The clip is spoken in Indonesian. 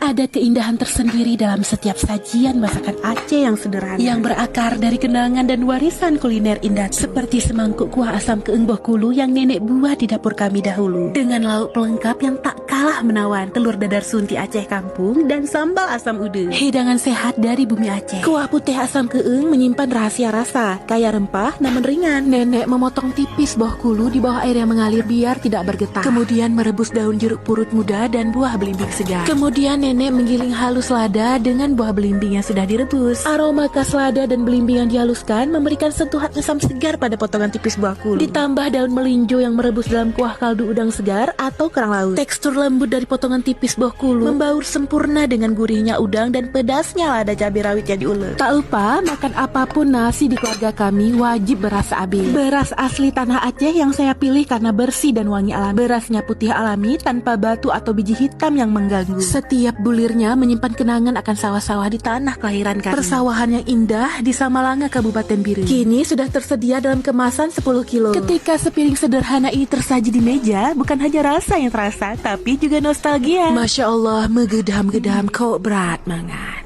Ada keindahan tersendiri dalam setiap sajian masakan Aceh yang sederhana, yang berakar dari kenangan dan warisan kuliner indah, seperti semangkuk kuah asam keeng Bokulu yang nenek buat di dapur kami dahulu, dengan lauk pelengkap yang tak kalah menawan, telur dadar sunti Aceh kampung dan sambal asam udang, hidangan sehat dari bumi Aceh. Kuah putih asam keeng menyimpan rahasia rasa, kaya rempah namun ringan. Nenek memotong tipis Bokulu di bawah air yang mengalir biar tidak bergetar, kemudian merebus daun jeruk purut muda dan buah belimbing segar. Kemudian nenek menggiling halus lada dengan buah belimbing yang sudah direbus. Aroma khas lada dan belimbing yang dihaluskan memberikan sentuhan asam segar pada potongan tipis buah kulu. Ditambah daun melinjo yang merebus dalam kuah kaldu udang segar atau kerang laut. Tekstur lembut dari potongan tipis buah kulu membaur sempurna dengan gurihnya udang dan pedasnya lada cabai rawit yang diulek. Tak lupa, makan apapun nasi di keluarga kami wajib beras abe. Beras asli tanah Aceh yang saya pilih karena bersih dan wangi alami. Berasnya putih alami tanpa batu atau biji hitam yang mengganggu. Setiap bulirnya menyimpan kenangan akan sawah-sawah di tanah kelahiran kami. Persawahan yang indah di Samalanga, Kabupaten Biren. Kini sudah tersedia dalam kemasan 10 kilo. Ketika sepiring sederhana ini tersaji di meja, bukan hanya rasa yang terasa, tapi juga nostalgia. Masya Allah, megedam-gedam kok berat mangan.